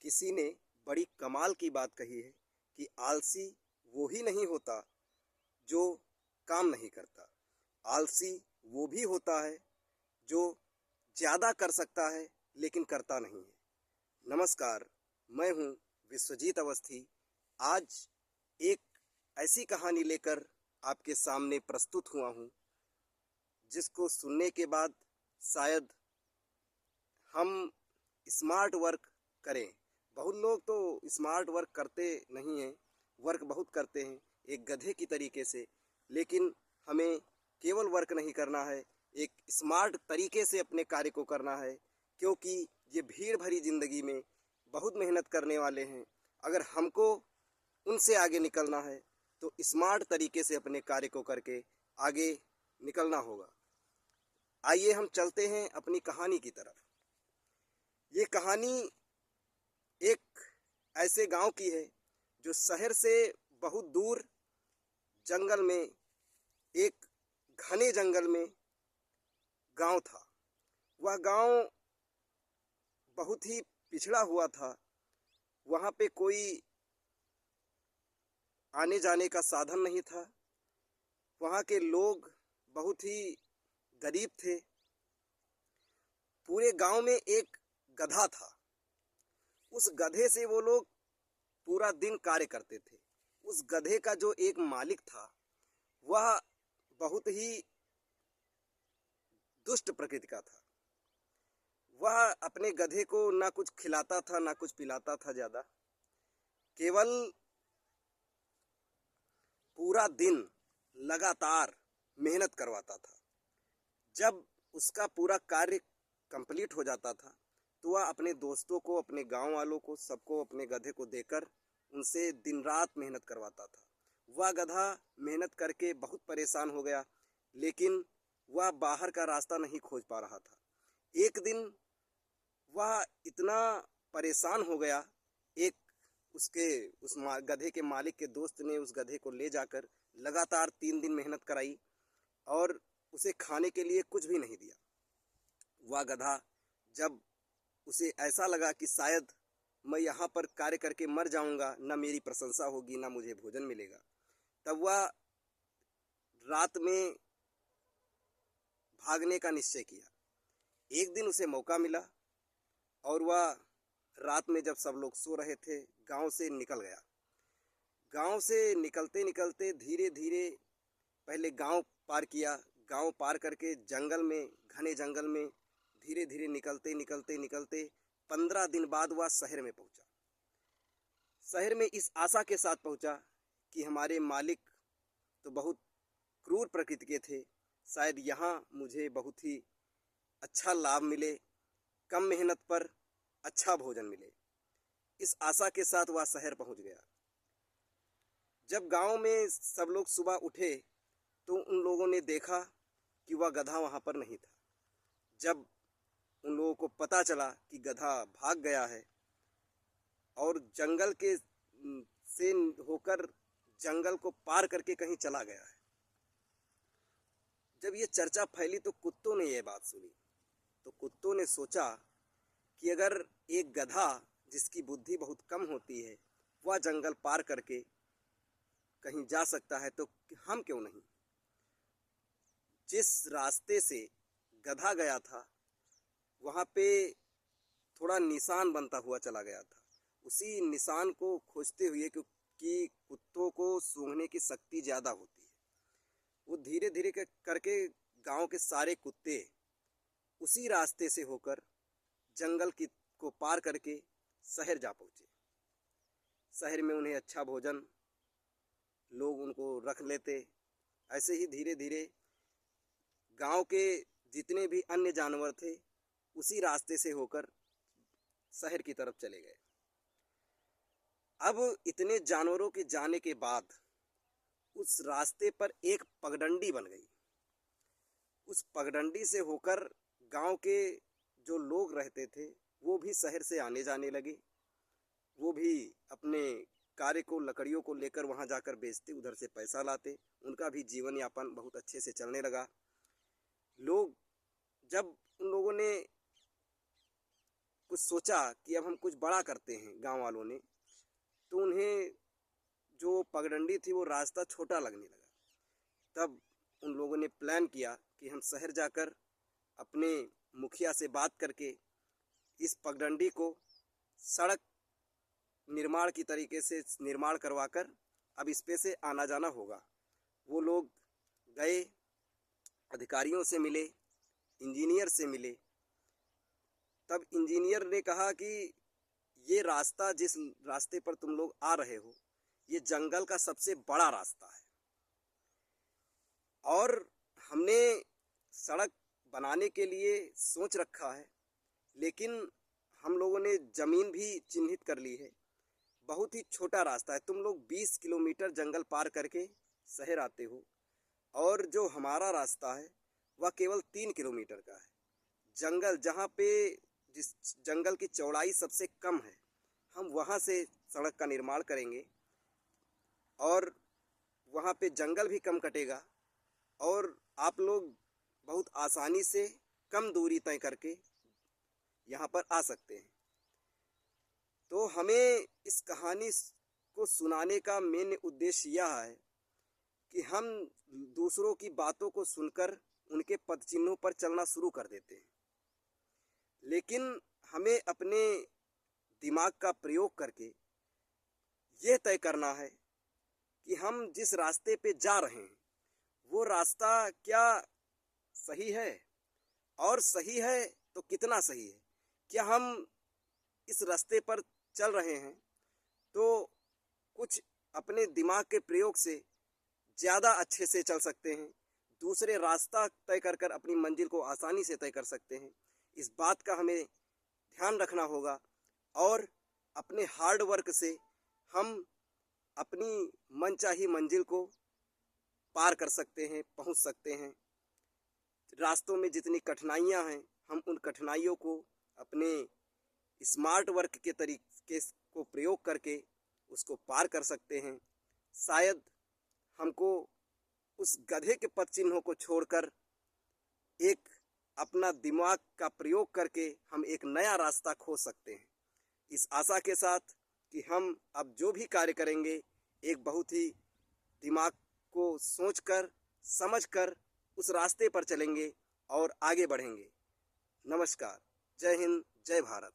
किसी ने बड़ी कमाल की बात कही है कि आलसी वो ही नहीं होता जो काम नहीं करता। आलसी वो भी होता है जो ज़्यादा कर सकता है लेकिन करता नहीं है। नमस्कार, मैं हूँ विश्वजीत अवस्थी। आज एक ऐसी कहानी लेकर आपके सामने प्रस्तुत हुआ हूँ जिसको सुनने के बाद शायद हम स्मार्ट वर्क करें। बहुत लोग तो स्मार्ट वर्क करते नहीं हैं, वर्क बहुत करते हैं एक गधे की तरीके से। लेकिन हमें केवल वर्क नहीं करना है, एक स्मार्ट तरीके से अपने कार्य को करना है, क्योंकि ये भीड़ भरी ज़िंदगी में बहुत मेहनत करने वाले हैं। अगर हमको उनसे आगे निकलना है तो स्मार्ट तरीके से अपने कार्य को करके आगे निकलना होगा। आइए हम चलते हैं अपनी कहानी की तरफ। ये कहानी एक ऐसे गांव की है जो शहर से बहुत दूर जंगल में, एक घने जंगल में गांव था। वह गांव बहुत ही पिछड़ा हुआ था। वहाँ पे कोई आने जाने का साधन नहीं था। वहाँ के लोग बहुत ही गरीब थे। पूरे गांव में एक गधा था। उस गधे से वो लोग पूरा दिन कार्य करते थे। उस गधे का जो एक मालिक था वह बहुत ही दुष्ट प्रकृति का था। वह अपने गधे को ना कुछ खिलाता था ना कुछ पिलाता था ज़्यादा, केवल पूरा दिन लगातार मेहनत करवाता था। जब उसका पूरा कार्य कंप्लीट हो जाता था तो वह अपने दोस्तों को, अपने गांव वालों को, सबको अपने गधे को देकर उनसे दिन रात मेहनत करवाता था। वह गधा मेहनत करके बहुत परेशान हो गया, लेकिन वह बाहर का रास्ता नहीं खोज पा रहा था। एक दिन वह इतना परेशान हो गया, एक उसके उस गधे के मालिक के दोस्त ने उस गधे को ले जाकर लगातार 3 दिन मेहनत कराई और उसे खाने के लिए कुछ भी नहीं दिया। वह गधा, जब उसे ऐसा लगा कि शायद मैं यहाँ पर कार्य करके मर जाऊँगा, ना मेरी प्रशंसा होगी ना मुझे भोजन मिलेगा, तब वह रात में भागने का निश्चय किया। एक दिन उसे मौका मिला और वह रात में जब सब लोग सो रहे थे गांव से निकल गया। गांव से निकलते निकलते धीरे धीरे पहले गांव पार किया। गांव पार करके जंगल में, घने जंगल में धीरे धीरे निकलते निकलते निकलते 15 दिन बाद वह शहर में पहुंचा। शहर में इस आशा के साथ पहुंचा कि हमारे मालिक तो बहुत क्रूर प्रकृति के थे, शायद यहाँ मुझे बहुत ही अच्छा लाभ मिले, कम मेहनत पर अच्छा भोजन मिले। इस आशा के साथ वह शहर पहुंच गया। जब गांव में सब लोग सुबह उठे तो उन लोगों ने देखा कि वह गधा वहाँ पर नहीं था। जब उन लोगों को पता चला कि गधा भाग गया है और जंगल के से होकर जंगल को पार करके कहीं चला गया है, जब ये चर्चा फैली तो कुत्तों ने ये बात सुनी। तो कुत्तों ने सोचा कि अगर एक गधा जिसकी बुद्धि बहुत कम होती है वह जंगल पार करके कहीं जा सकता है तो हम क्यों नहीं। जिस रास्ते से गधा गया था वहाँ पे थोड़ा निशान बनता हुआ चला गया था। उसी निशान को खोजते हुए, क्योंकि कुत्तों को सूंघने की शक्ति ज़्यादा होती है, वो धीरे धीरे करके गांव के सारे कुत्ते उसी रास्ते से होकर जंगल की को पार करके शहर जा पहुँचे। शहर में उन्हें अच्छा भोजन, लोग उनको रख लेते। ऐसे ही धीरे धीरे गांव के जितने भी अन्य जानवर थे उसी रास्ते से होकर शहर की तरफ चले गए। अब इतने जानवरों के जाने के बाद उस रास्ते पर एक पगडंडी बन गई। उस पगडंडी से होकर गांव के जो लोग रहते थे वो भी शहर से आने जाने लगे। वो भी अपने कार्य को, लकड़ियों को लेकर वहाँ जाकर बेचते, उधर से पैसा लाते। उनका भी जीवन यापन बहुत अच्छे से चलने लगा। लोग, जब उन लोगों ने कुछ सोचा कि अब हम कुछ बड़ा करते हैं गांव वालों ने, तो उन्हें जो पगडंडी थी वो रास्ता छोटा लगने लगा। तब उन लोगों ने प्लान किया कि हम शहर जाकर अपने मुखिया से बात करके इस पगडंडी को सड़क निर्माण की तरीके से निर्माण करवाकर अब इस पे से आना जाना होगा। वो लोग गए, अधिकारियों से मिले, इंजीनियर से मिले। तब इंजीनियर ने कहा कि ये रास्ता, जिस रास्ते पर तुम लोग आ रहे हो, ये जंगल का सबसे बड़ा रास्ता है और हमने सड़क बनाने के लिए सोच रखा है, लेकिन हम लोगों ने ज़मीन भी चिन्हित कर ली है। बहुत ही छोटा रास्ता है, तुम लोग 20 किलोमीटर जंगल पार करके शहर आते हो और जो हमारा रास्ता है वह केवल 3 किलोमीटर का है। जंगल जहाँ पे, जिस जंगल की चौड़ाई सबसे कम है, हम वहाँ से सड़क का निर्माण करेंगे और वहाँ पे जंगल भी कम कटेगा और आप लोग बहुत आसानी से कम दूरी तय करके यहाँ पर आ सकते हैं। तो हमें इस कहानी को सुनाने का मेन उद्देश्य यह है कि हम दूसरों की बातों को सुनकर उनके पद चिन्हों पर चलना शुरू कर देते हैं, लेकिन हमें अपने दिमाग का प्रयोग करके यह तय करना है कि हम जिस रास्ते पे जा रहे हैं वो रास्ता क्या सही है, और सही है तो कितना सही है। क्या हम इस रास्ते पर चल रहे हैं तो कुछ अपने दिमाग के प्रयोग से ज़्यादा अच्छे से चल सकते हैं, दूसरे रास्ता तय कर कर अपनी मंजिल को आसानी से तय कर सकते हैं। इस बात का हमें ध्यान रखना होगा और अपने हार्ड वर्क से हम अपनी मनचाही मंजिल को पार कर सकते हैं, पहुंच सकते हैं। रास्तों में जितनी कठिनाइयां हैं, हम उन कठिनाइयों को अपने स्मार्ट वर्क के तरीके को प्रयोग करके उसको पार कर सकते हैं। शायद हमको उस गधे के पद चिन्हों को छोड़कर एक अपना दिमाग का प्रयोग करके हम एक नया रास्ता खोज सकते हैं। इस आशा के साथ कि हम अब जो भी कार्य करेंगे एक बहुत ही दिमाग को सोचकर समझकर उस रास्ते पर चलेंगे और आगे बढ़ेंगे। नमस्कार, जय हिंद, जय भारत।